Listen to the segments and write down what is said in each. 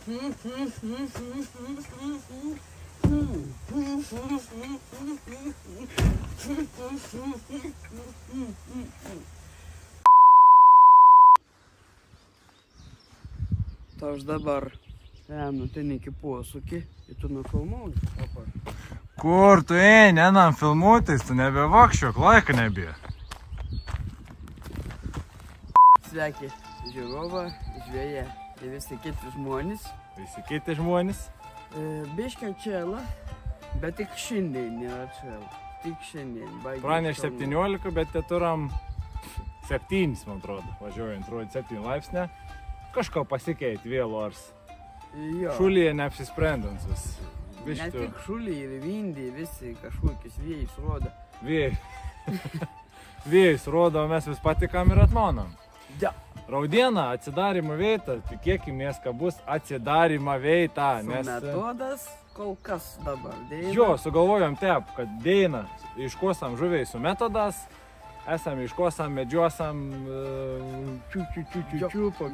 Tai aš dabar einu ten iki posūkį ir tu nufilmuoji. Kur tu eini, einam filmuotis, tu nebevakščiok, laiką nebė. Sveiki žiūrovą, žvėję ir visi kiti žmonės. Visi kiti žmonės. Biškio čela, bet tik šiandien nėra čela. Tik šiandien. Praneš 17, bet te turam 7, man atrodo. Važiuojant, rodė 7 laipsnė. Kažko pasikeiti vėlu ars. Šulyje neapsisprendant vis. Ne tik šuliai ir vindai, visi kažkokius vėjus rodo. Vėjus rodo, mes vis patikam ir atmaunam. Ja. Raudieną atsidarimo vietą, tikėkimės, kad bus atsidarimo vietą. Metodas kol kas dabar dėina. Jo, sugalvojom taip, kad dėina iškosam žuviai su metodas, esam iškosam, medžiosam,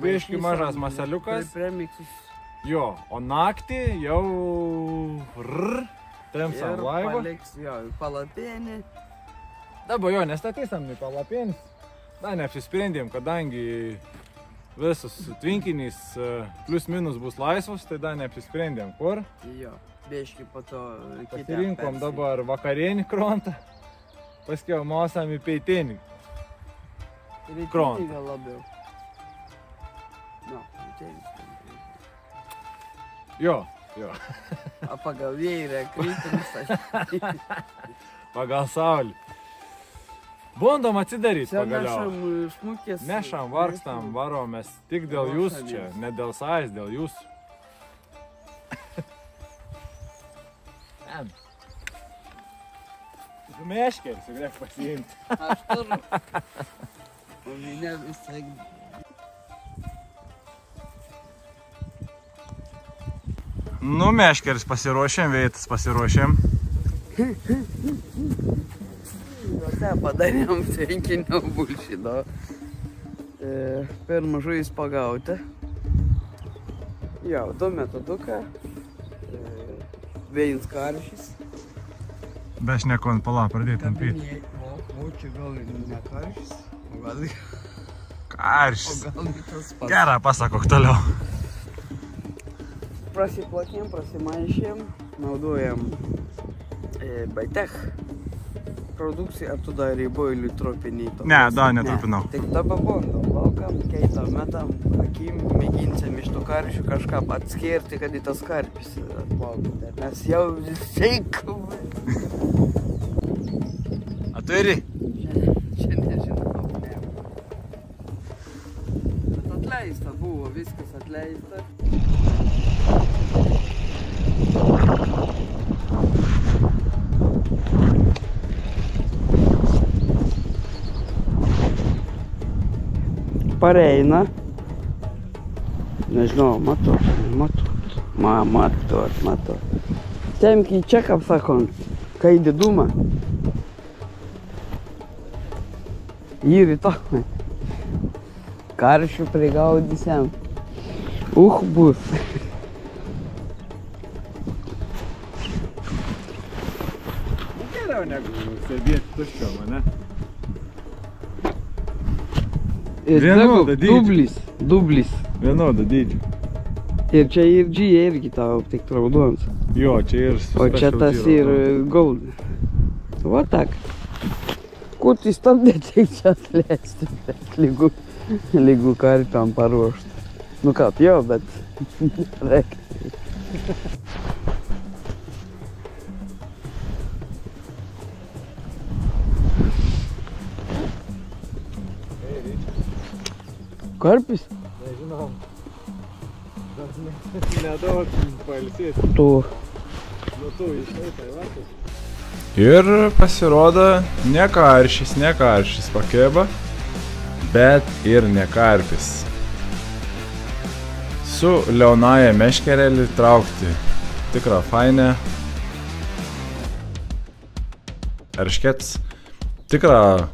biški mažas masaliukas. Premiksus. Jo, o naktį jau temsam laivą. Ir paliks jo palapėnį. Dabar jo, nestatysam nei palapėnis. Da, neapsisprendėm, kadangi visus tvinkinys plus minus bus laisvus, tai da neapsisprendėm kur. Jo, biški po to pasirinkom dabar vakarienį krontą, paskiau mausam į peitinį krontą. Gal labiau. No, peitinį. Jo. A pagal vėją kryptimus. Pagal saulį. Bandom atsidaryti pagaliau. Nešam šmukės. Nešam, vargstam, varomės tik dėl jūsų čia, ne dėl savęs, dėl jūsų. Tu meškeris, grek pasiimti. Aš turiu. O minė visai. Nu, meškeris pasiruošėm, veitas pasiruošėm. Te padarėm tvenkinio bulšino. Per mažais pagauti. Jau, 2 metoduką. Vėjins karšys. Be aš nekon pala, pradėt tampyti. O čia gal ir ne karšys. O gal ir... Karšys. O gal ir tas pats. Gerą, pasakok toliau. Prasiplakėm, prasimaišėm, naudojam Baitech produkciją, ar tu dar ribojai tropinį? Ne, dar netropinau. Tik dabar bandom, laukam, keitam, metam, akim, mėginsim iš tų karšių kažką atskirti, kad į tas karpis atplaukti. Nes jau seikam. A tu iri? Čia nežinau, ne. Bet atleista buvo, viskas atleista. Pareina. Nežinau, matot. Temki čia, kaip sakon, kai didumą. Jį rytoj. Karšių prigaudysiam. Bus. Geriau negu sėdėti tuščiom, ane? Vienoda dydžio. Dublis. Vienoda dydžio. Ir čia ir G irgi tau tik raudonas. Jo, čia ir O čia tas ir gold. Va tak. Kur tu stabdė tik čia atleisti, lygų karpiam paruošti. Nu kaip, jo, bet reikia. Karpis? Nežinau. Nedaug pailsėti. Tu. Nu tu išeitai vakar. Ir pasirodo ne karšis pakėba, bet ir ne karpis. Su liaunaja meškerelį traukti tikrą fainę. Erškets. Tikrą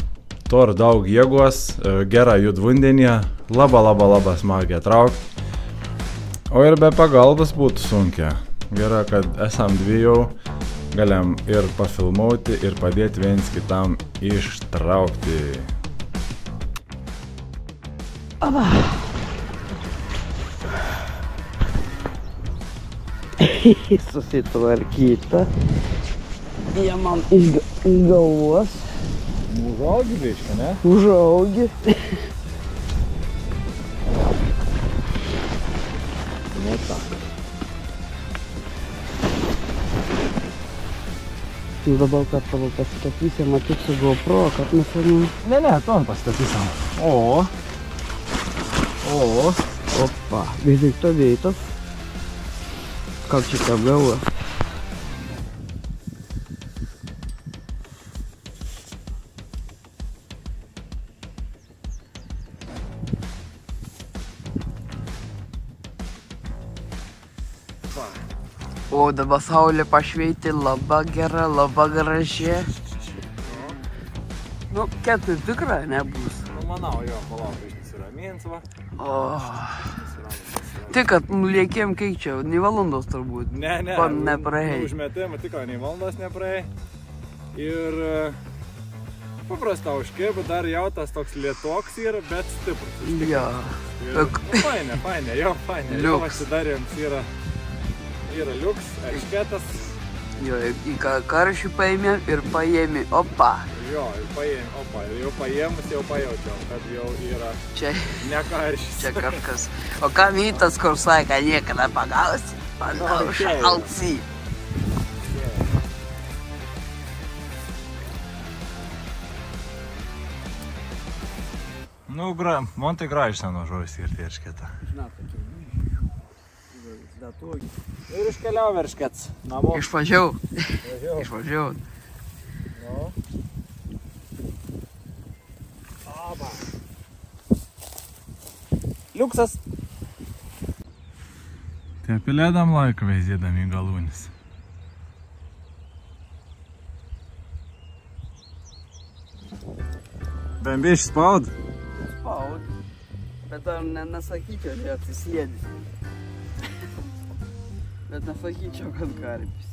tor daug jėgos, gerą jud vandenį, labai smagiai traukti. O ir be pagalbos būtų sunkia. Gerai, kad esam dvi jau, galim ir pafilmuoti, ir padėti viens kitam ištraukti. Aba. Susitvarkyta. Jie man iš galvos. Užaugi biškai, ne? Užaugi. Nu tak. Nu dabar, kad tavo pasitatysim, matyk su GoPro, kad nufilmuojam. Ne, tu man pasitatysim. O. Opa, veitas. Как čia apgavo? O dabar saulė pašveitė, labai gera, labai graži. Nu, ketai tikra nebus. Nu, manau, jo, palauk, išsiramins va. O. Tik, kad nuliekėm kiek čia, nei valandos turbūt. Ne. Nepraėjai. Užmetėm, tikrai nei valandos nepraėjai. Ir paprasta užkirba, dar jau tas toks lietoks yra, bet stiprus. Jo. Fainė, jo, fainė. Jau atsidarėms yra liuks, eršketas. Jo, į karšį paėmėm ir paėmė, opa. Jo, ir paėmė, opa, ir jau paėmus, jau pajaučiau, kad jau yra čia ne karšys. Čia kažkas. O kam įtas, kur sakė, kad niekada pagausi? Manau, šalci. Nu, man tai gražiai nuo žuvis ir eršketą. Ir iškeliau erškets namo. Išvažiau. Nu. Aba. Liuksas. Tai apilėdam laiką veizėdami galūnis. Bembiš spaud? Spaud. Bet dar nesakyčiau, kad atsisėdi. Bet nesakyčiau, kad karpis.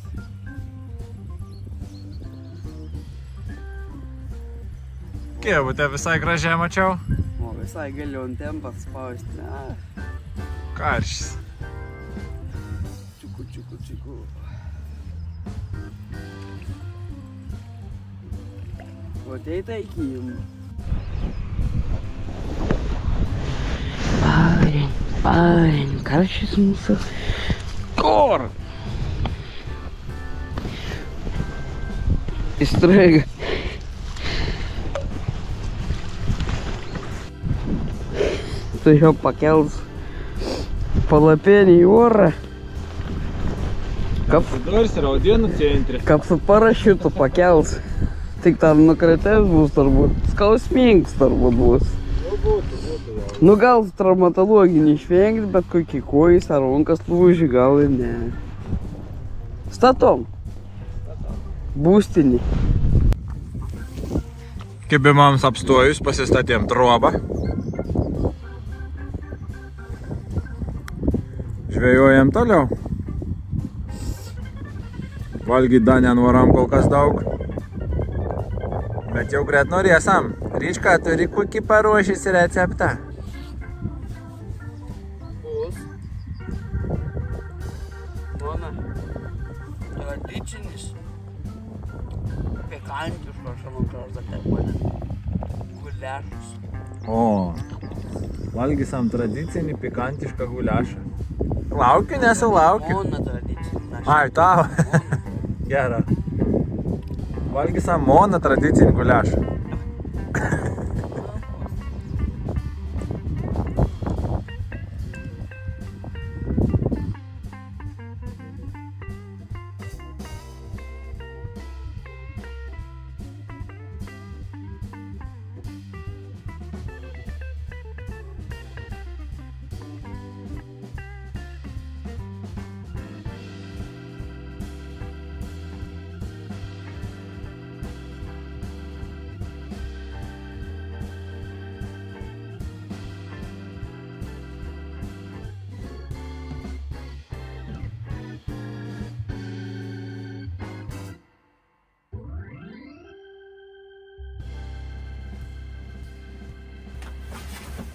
Kievutę visai gražiai mačiau. O visai galiu ant tempą spausti. Karšys. Čiuku. O tai taikym. Parem, karšys mūsų. Kur? Įstraiga. Tu jau pakels palapėnį į orą. Atsidurs ir audienų centre. Kaip su parašiutu pakels. Tik tam nukretės bus turbūt. Skausmingas turbūt bus. Būtų jau. Nu gal traumatologinį išvengti, bet kokį kojas ar rankas lūžį gal ir ne. Statom. Būstinį. Kaip mums apstojus, pasistatėm trobą. Žvejojam toliau. Valgyt dar nenuvaram kol kas daug. Bet jau greit norėsam. Ryčka turi kokį paruošęs receptą. Bus. Mano. Tradicinis. Pikantiškas, aš manau, taip vadina. Guliašas. O, valgysam tradicinį pikantišką guliašą. Laukiu, nesulaukiu. Mona tradicinį. Ai, tau. Gera. Valgysam moną tradicinį guliašą.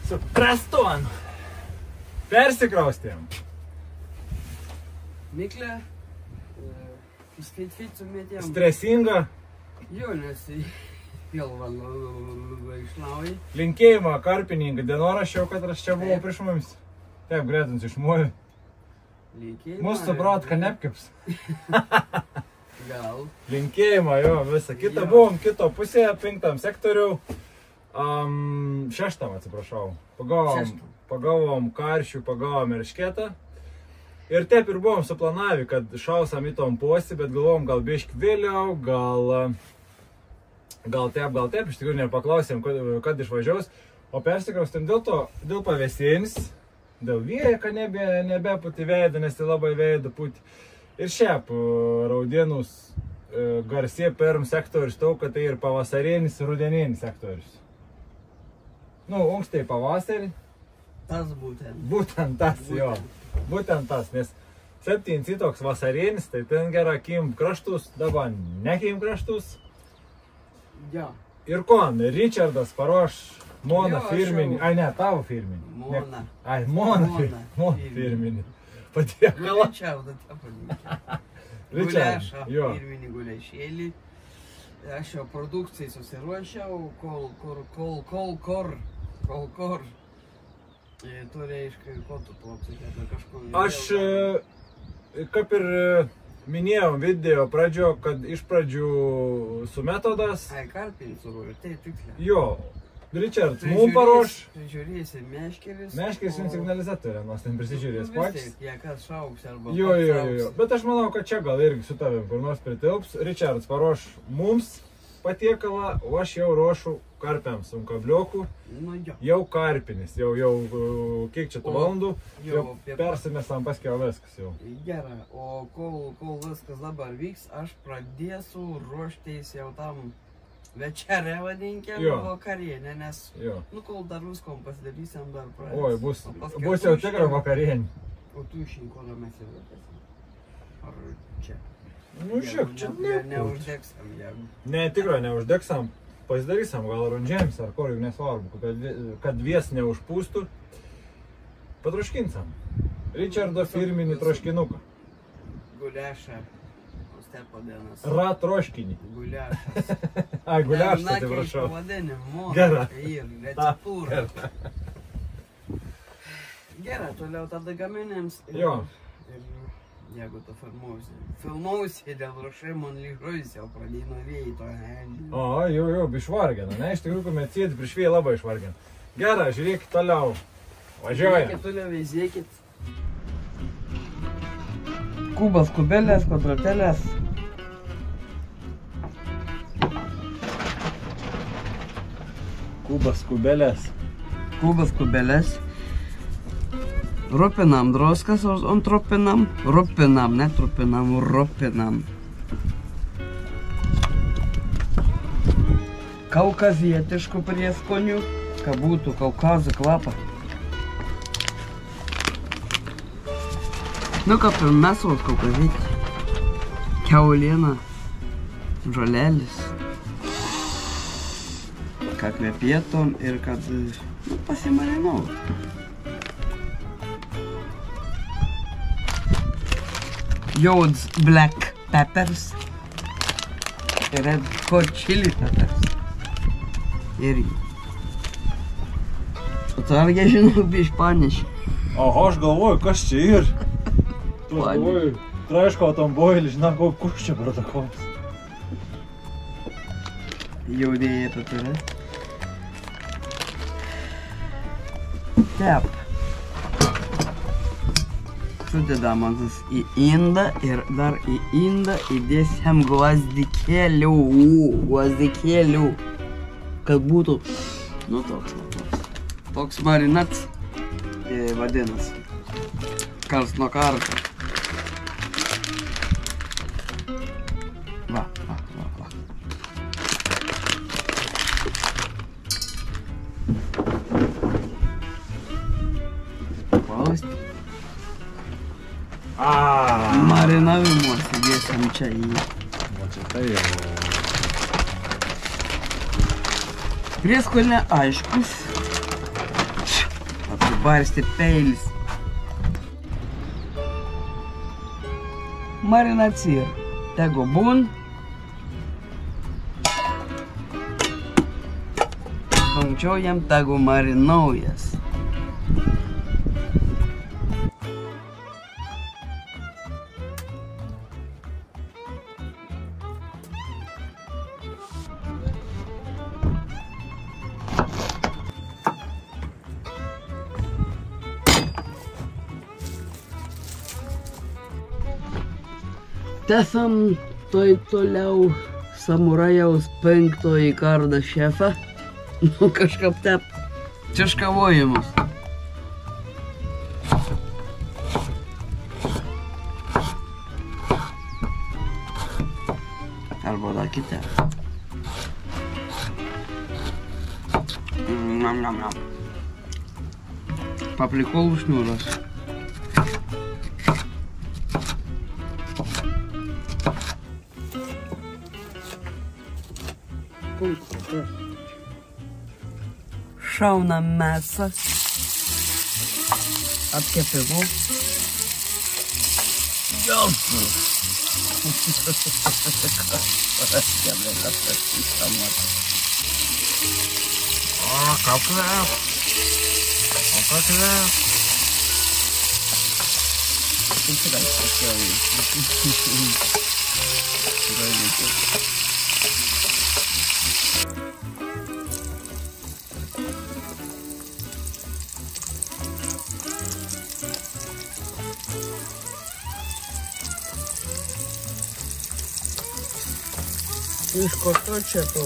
Su prestonu. Persikraustėm. Miklė, fit sumėtėm. Stresinga. Jo, nes pilvą išlauji. Linkėjimą karpininkai dienoraščiau, kad aš čia buvau prieš mumis. Taip, gretins išmuoju. Mūsų suprat, kad neapkips. Gal. Linkėjimą, jo, visą kitą buvom, kito pusėje, 5 sektoriau. 6, atsiprašau. Pagavom karšių, pagavom eršketą. Ir taip ir buvom suplanavę, kad šausam į tom postį, bet galvom gal bišk vėliau, gal taip, iš tikrųjų nepaklausėm, kad išvažiaus. O persikraustėm dėl pavėsėjims, dėl vėjo, kad nebepūti veidą, nes tai labai veidą pūti. Ir šiaip Raudienus garsė pirm sektorius tau, kad tai ir pavasarinis, ir rudeninis sektorius. Nu, unkstai pavasarį. Tas būtent. Būtent tas, jo. Būtent tas, nes 7 toks vasarinis, tai ten gera kim kraštus, dabar nekim kraštus. Jo. Ir kon, Richardas paruoš Mona firminį, ai ne, tavo firminį. Mona. Ai, Mona firminį. Patiekalą. Richardą te palinkė. Richardą, jo. Firminį guliašėlį. Aš jau produkcijai susiruošiau, kol. Tu reiškia, ko tu apsakėt, kažko... Aš, kaip ir minėjau video pradžio, kad iš pradžių su metodas... Ai, karpinį suruoju, tai tiksliai. Jo, Richards mum paruoš. Prižiūrėsi meškeris. Meškeris jums signalizatorė, nors ten prisižiūrės patys. Jie kas šauks arba... Jo. Bet aš manau, kad čia gal irgi su tavim kur nors pritilps. Richards paruoš mums patiekalą, o aš jau ruošiu karpiams un kabliokų. Nu jo. Jau karpinis, jau kiek čia tų valandų, jau persimesam paskiau viskas jau. Gerai, o kol viskas dabar vyks, aš pradėsiu ruoštis jau tam večerę vadinkim, vakarienę, nes, nu, kol dar viskom pasidarysim, dar pradėsim. Oi, bus jau tikra vakarienė. O tu išinkodą mes jau vėtėsim. Ar čia? Nu, žiūrėk, čia neuždegsam, jeigu. Ne, tikrai neuždegsam. Pasidarysam gal rundžėms ar kur, jau nesvarbu, kad vies neužpūstų. Patroškinsam. Richardo firminį troškinuką. Guliašą. Stepo dienas. Ratroškinį. Guliašas. Ai, guliašas, tai prašau. Gera. Ir receptūra. Gera, toliau tada gaminėms. Jo. Ir jeigu tu filmausi dėl ruošimo, lyžuojus jau pradėjai nuo vėjai to helį. O, jau, išvargina, ne? Iš tikrųjų, kuomet sėdi prieš vėją labai išvargina. Gera, žiūrėkit toliau. Važiuoja. Žiūrėkit toliau, veizėkit. Kubas, kubelės, kvadratelės. Kubas, kubelės. Kubas, kubelės. Rupinam droskas, on trupinam. Rupinam, ne trupinam, rupinam. Kaukazietiškų prieskonių, kad būtų Kaukazo kvapą. Nu, kaip ir mėsos kaukazietį. Kiauliena, žolelis. Kad kvepėtum ir kad pasimarinau. Jods black peppers. Red hot chili peppers. Irgi. Atsargiai žinau, biš paniši. Oho, aš galvoju, kas čia ir? Tu galvoju, traiško tam boilį, žinau, kus čia protokolas. Jaudėjai apie tave. Tep. Sudėdamas į indą ir dar į indą įdėsim gvazdikėlių. Kad būtų, nu toks marinats vadinasi. Kars nuo karto. Va. Pausti. Marinavimuose dėsim čia į... O čia tai jau... Prieskonė aiškus. barstė peilis. Marinacija. Tegu būn. Anksčiau jam tegu marinaujas. Tęsam toliau samurajaus 5 kardą šefą. Nu kažkaip tep čiaškavojimus. Arba dar kitą. Paprikol šniūras. Šaunam mesą, apkepimu. Gelsu. O, kaip kvep. O, ką kvep. Iš kokio čia to?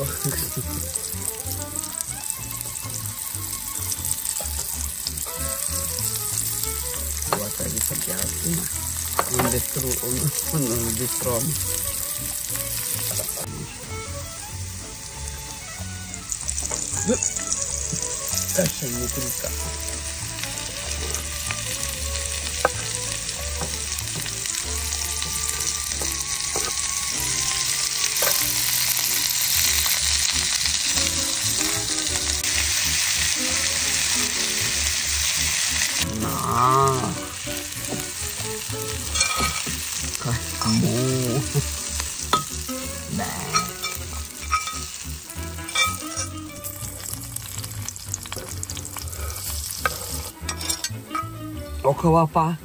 Va, tą visą kęstumą. Bistrom. Kas čia nukrika? O kvapą.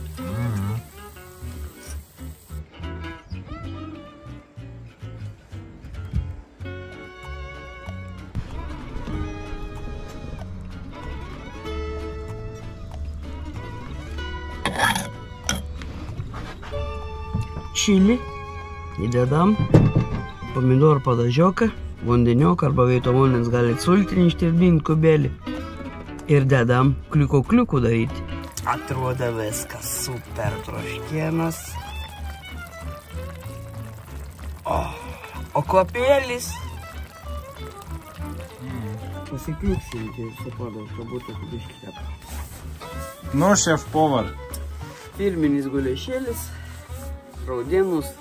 Čili įdedam, pomidorų padažioką, vandenioką arba vietoj vandens galit sultinį ištirpdinti kubelį ir dedam kliuko daryti. Atrodo viskas super troškienas. O kvapėlis. Pasikliuksinti ir supadau, kad būtų biškėta. Nu, šef povar. Firminis gulešėlis, raudienos,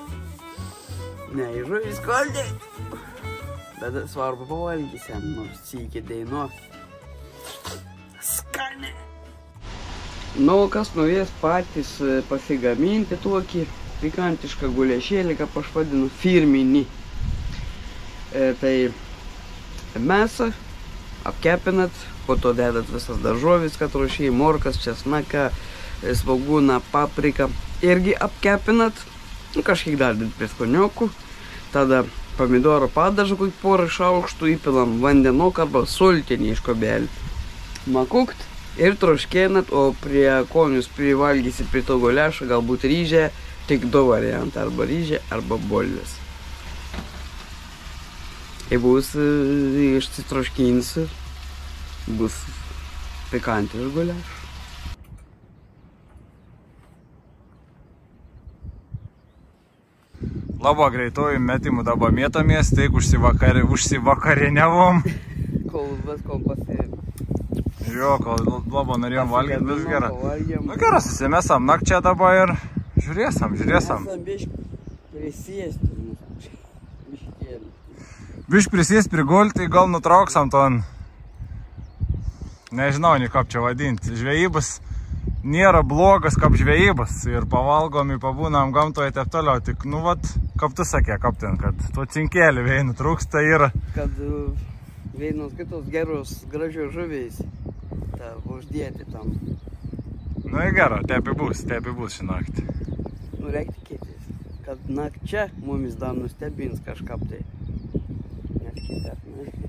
ne į žuvis skaldė. Bet svarbu pavalgysiam, nors sykį dainuo. Skanė. Nu, kas norės patys pasigaminti tokį pikantišką gulešėlį, kaip aš vadinu, firminį. Tai mesą apkepinat, po to dedat visas daržovis, kad ruošiai, morkas, česnaką, svogūną, papriką. Irgi apkepinat, kažkiek dar prieskoniokų. Tada pomidorų padažą, kokį porą šaukštų, įpilam vandenok arba sultinį iš kobelį. Makukt ir troškenat, o prie konius privalgysit prie to guliašo, galbūt ryžę, tik 2 variantai, arba ryžę, arba bolvės. Ir bus išsitroškinsi, bus pikantiškas guliašas. Labai greitojų metimų dabar mėtomės, tai užsivakarieniavom. Kol viskom pasiėmė. Jo, kol labai norėjom valgyti, vis gerai. Nu gerai, susimesam nakčia dabar ir žiūrėsam. Esam bišk prisėsti. Bišk prisėsti prigulti, gal nutrauksam ton nežinau, nei kaip čia vadinti. Žvejybas nėra blogas kaip žvejybas ir pavalgomi, pabūnam gamtoje taip toliau. Tik, nu, vat, kaip tu sakė, kaip ten, kad to cinkėlį vėjų trūksta yra. Kad vienos kitos geros, gražios žuviais, ta uždėti tam. Nu, į gerą, tepi bus šį naktį. Nu, reikia tikėtis, kad nakčia mumis dar nustebins kažkap tai.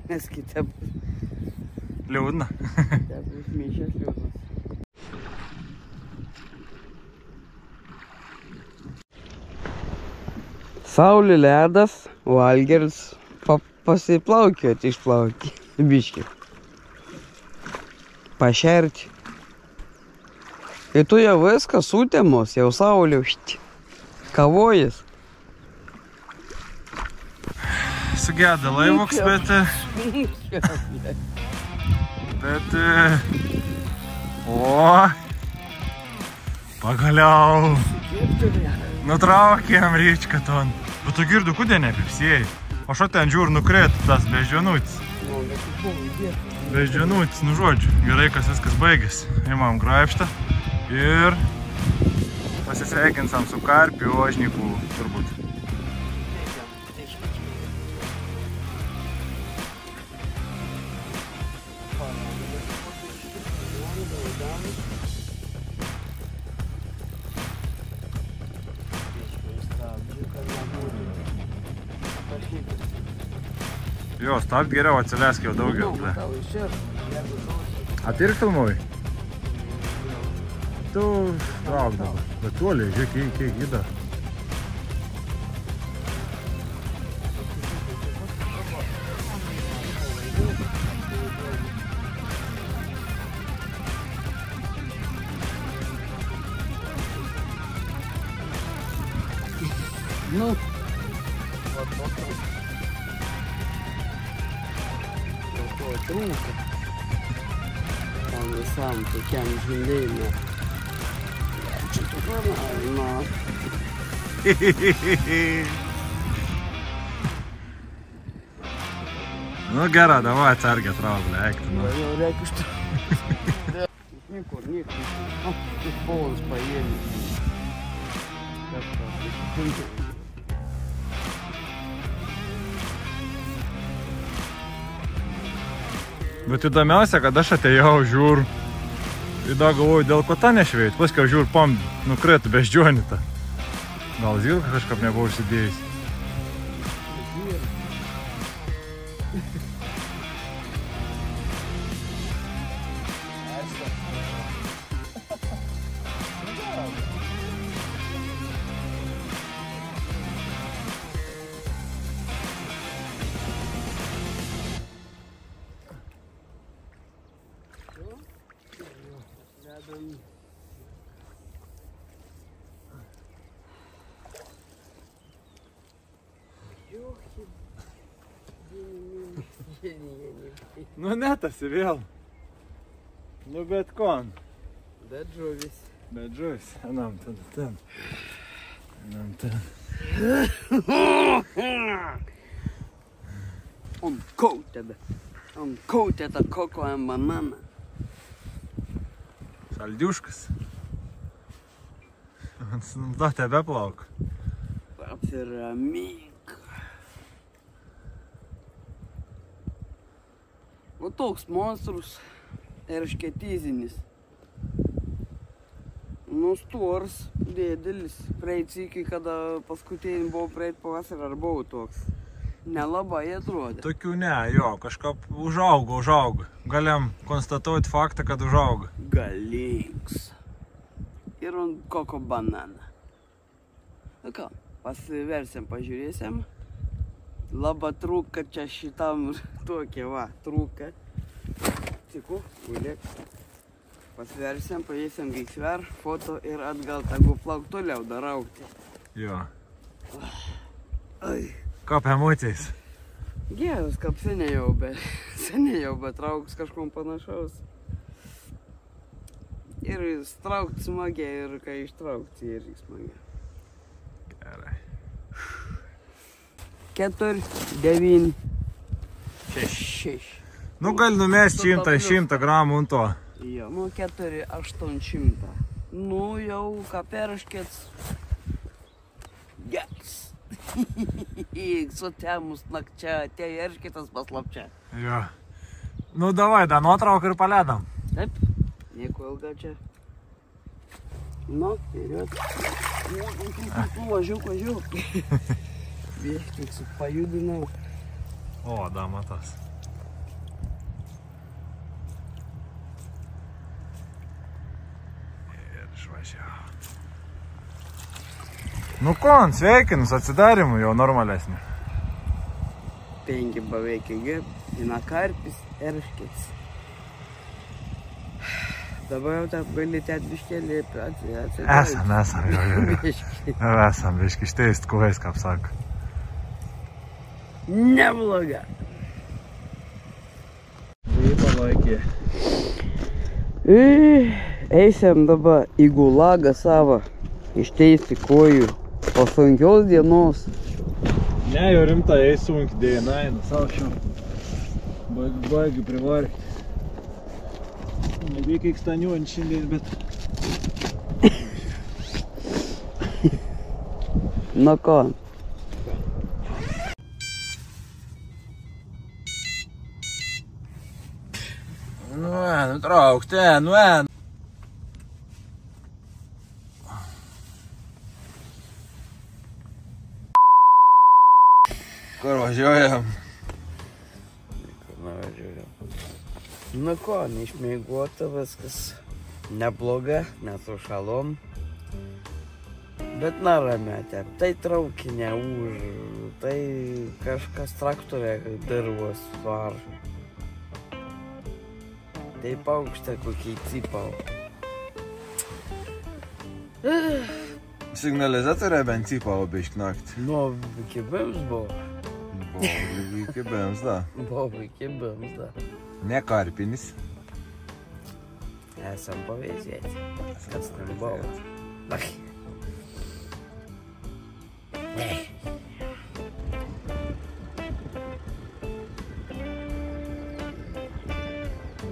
Nes kitaip. Liūdna. Taip, užmyšęs liūdnas. Saulė ledas, o Algeris pasiplaukioti, išplaukti. Biškį. Pašerti. Ir tu jau viskas sutemos, jau saulė užti. Kavojas. Sugeda laivoks, bet... O, pagaliau. Nutraukėm ryčką ton. Bet tu girdu, kudė nepipsėjai? O šo ten žiūr nukrėtų tas beždžionutis. Beždžionutis, nu žodžiu. Gerai, kas viskas baigėsi. Imam graibštą ir pasisveikinsam su karpiu, ožniku turbūt. Jo, stabd geriau, atsilesk jau daugiau. A tai ir filmuoji? Tu trauk dabar. Bet toliai, žiūrėk, kiek įda. Nu. Trūka. Tam visam tokiam žindėjimui. Čia tokia, na. Nu gera, davai atsargę trauk, leikti. Jau reikia ištraukti. Niekur. Tik polas paėmė. Kažkas. Bet įdomiausia, kad aš atėjau, žiūr. Įda galvoju, dėl ko ta nešveit. Paskiau žiūr, pam, nukrėtų beždžionitą. Gal zilką kažkap nebuvau užsidėjęs. Nu netasi vėl. Nu bet kon. Bet žuvis. Bet žuvis. Einam ten. Einam ten. On kautė tą koko ant bananą. Saldiuškas. Da, tebe plauk. Apsiramink. O toks monstrus eršketizinis. Nustors dėdelis. Praeit sykį, kada paskutinį buvau praeit pavasarį, ar buvau toks. Nelabai atrodė. Tokių ne, jo, kažkaip užaugo. Galim konstatuoti faktą, kad užaugo. Galinks. Ir ant koko bananą. Nu ką, pasiversim, pažiūrėsim. Laba trūka čia šitam tokia, va, trūka. Tiku, gulėk. Pasiversim, paėsim gaiksver, foto ir atgal, tegu plauk toliau daraukti. Jo. Ai. Kaip emocijas? Geras, kaip seniai jau, bet trauks kažkom panašaus. Ir traukti smagiai, ir kai ištraukti irgi smagiai. Gerai. 4, 9, 6. Nu, gali numesti 100 gramų ant to. Jo, nu 4-800. Nu, jau ką perškėts. Geras. Sutemus nakčia, atėjo erškėtas paslapčia. Jo. Nu, davai, da nuotrauką ir paledam. Taip, nieko ilga čia. Nu, vėriot. Važiuok. Vieškiek su pajudinau. O, da, matas. Ir išvažiavo. Nu, kon, sveikinus, atsidarimų jau normalesnį. 5 beveik įgė, inakarpis, erškėts. Dabar jau taip gali ten biškelį atsidaryti. Esam, jo. Esam, biški šteist kuhais, kaip sako. Nebloga. Tai palaikė. Eisim dabar į gulagą savo, išteisti kojų po sunkios dienos. Ne, jau rimta, eis sunki diena, eina savo šio. Baigi privarkti. Nebeikia ikstaniuojant šiandien, bet... Nu ko? Nutrauk, ten. Kur važiuojam? Nu ko, neišmėgota viskas. Nebloga, nesušalom. Bet naramėte, tai traukinė už, tai kažkas traktorė dirvos var. Tai paukštė kokį cipau. Signalizatorė bent cipau bišk naktį. Nu, iki bims buvo. Buvo iki bims, da. Buvo iki bims, da. Ne karpinis. Esam pavėzėti. Kas ten buvo?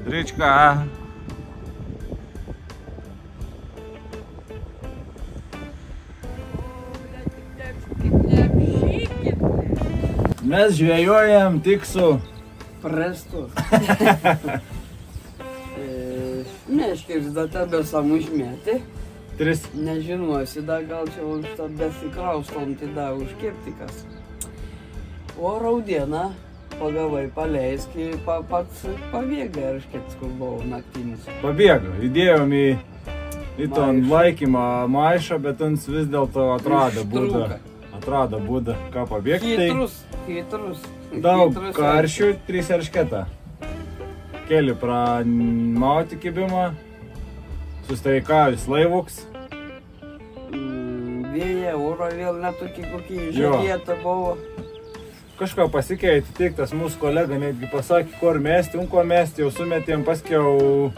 Речка. Mes žvejojam tik su Prestu. Meškis da tebe sam užmėti. 3. Nežinosi, da gal čia už tą besikraustom, tai da užkeptikas. O raudieną pagavai paleis, kai pats pabėga erškėtis, kur buvau naktinis. Pabėgo, įdėjom į ton laikymą maišą, bet jis vis dėlto atrado būdą, ką pabėgti. Hitrus. Daug karšių, 3 eršketą. Keli pramauti kibimą, sustaikavęs laivuks. Vėja, oro vėl netokį kokį žadėtą buvo. Kažką pasikeitė, tik tas mūsų kolega netgi pasakė, kur mesti, jau sumetėm, paskiau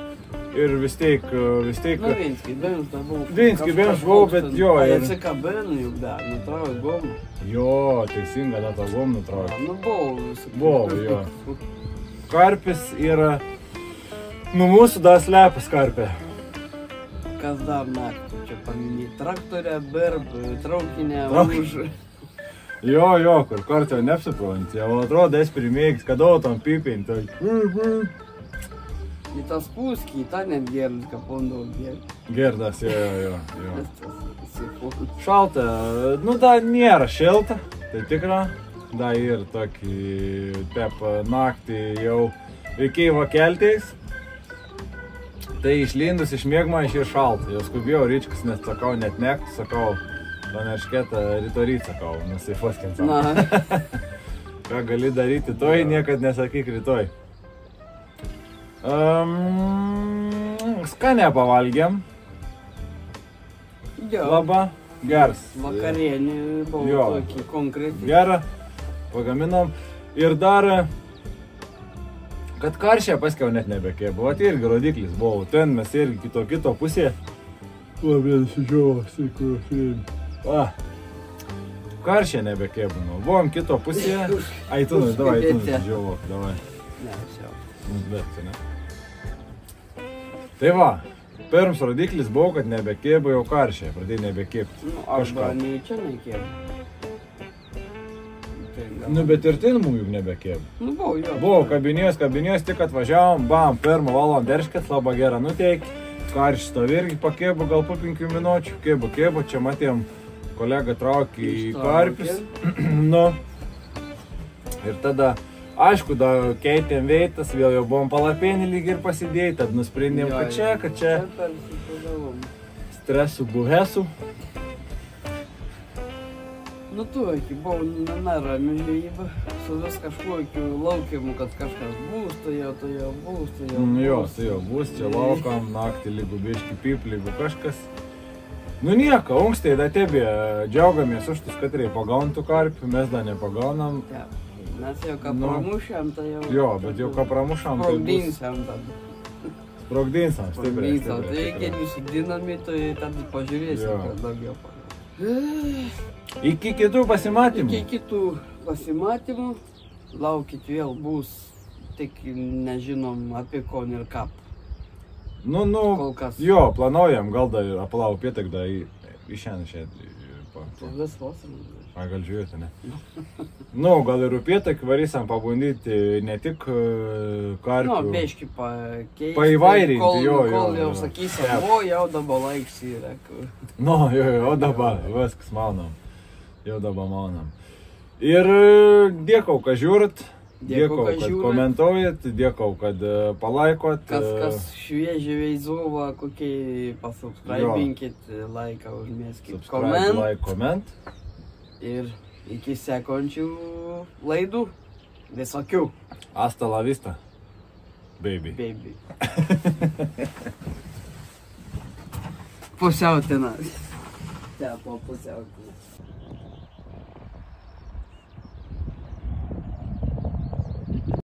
ir vis teik... Nu, Vinski Bims da buvo. Vinski Bims buvo, bet jo. Atsikabino juk da, nutraukė gomą. Jo, teisinga, da tą gomą nutraukė. Nu, buvo. Buvo, jo. Karpis yra... Nu, mūsų da slepas karpė. Kas dar naktį čia paminė? Traktorė, berb, traukinė, už... Jo, kur kartą jau neapsiprant. Jau atrodo, es pirmėgis, kada tam pipinti. Į tas puskį, tą net gerdas, ką pondau gerdas. Gerdas, jo. Šalta, nu da nėra šilta, tai tikra. Da ir tokį tep naktį jau reikėjo keltis. Tai išlindus iš mėgmą iš ir šalta. Jau skubėjau ryčkas, nes sakau, net nektų, sakau, tą eršketą ryto ryt, sakau, nusifoskint savo. Ką gali daryti toj, niekad nesakyk rytoj. Skanę pavalgėm. Labai geras. Vakarienį buvo tokį konkretį. Gerą, pagaminom. Ir dar, kad karšė paskiau net nebekėbo. Vat irgi rodiklis buvo. Ten mes irgi kito pusėje. Labai sužiovas, kurios rėmė. Karšė nebekėbo. Buvom kito pusėje. Ai, tu nusižiovok, davai. Ne, jau. Bet, ne? Tai va, pirms rodiklis buvo, kad nebekėbo jau karšiai, pradėjai nebekėbti. Nu, arba nei čia nekėbo. Nu, bet ir tinmų juk nebekėbo. Nu, buvo, jo. Buvo, kabinėjos, tik atvažiavom, bam, pirmą valandą derškės, labai gerą nuteikį. Karšį stovė irgi pakėbo, gal po 5 minučių, kėbo, čia matėm, kolega traukė į karpius. Nu, ir tada, aišku, da keitėm veitas, vėl jau buvom palapėnį lyg ir pasidėjai, tad nusprendėm, kad čia stresų buvesų. Nu, tu, iki buvau nerami žvejyba, su vis kažkokiu laukimu, kad kažkas bus, tai jau bus. Jo, tai jau bus, čia laukam, naktį lygu biški pip, lygu kažkas. Nu nieko, ankstiai da tebė, džiaugamės už tas, kad reikia pagauntų karpių, mes da nepagaunam. Ja, mes jau ką pramušėm, tai jau... Jo, bet jau ką pramušam, tai bus... Sprogdinsam, stipriai. Tai geriau su dinamitu, tada pažiūrėsim, kad daugiau pagaunam. Iki kitų pasimatymų. Iki kitų pasimatymų. Laukit, vėl bus, tik nežinom apie ko ir kap. Nu, Kol kas. Jo, planuojam, gal dar aplau pietak, da išėn. Vis vos. Gal žiūrėti, ne? Nu, gal ir pietak varysim pabandyti ne tik karpių. Nu, beški pakeisti. Paįvairinti, jo. Kol jau sakysim, o jau dabar laiks yra. Nu, jo, dabar, viskas maunam. Jau dabar maunam. Ir dėkau, kad žiūrit. Dėkau, kad komentuojat, dėkau, kad palaikot. Kas šviežiai veizova, kokie pasubscribinkit, laiką užmėskit, koment. Ir iki sekančių laidų visokių. Hasta la vista, baby. Pusiautina. Tepo pusiautina.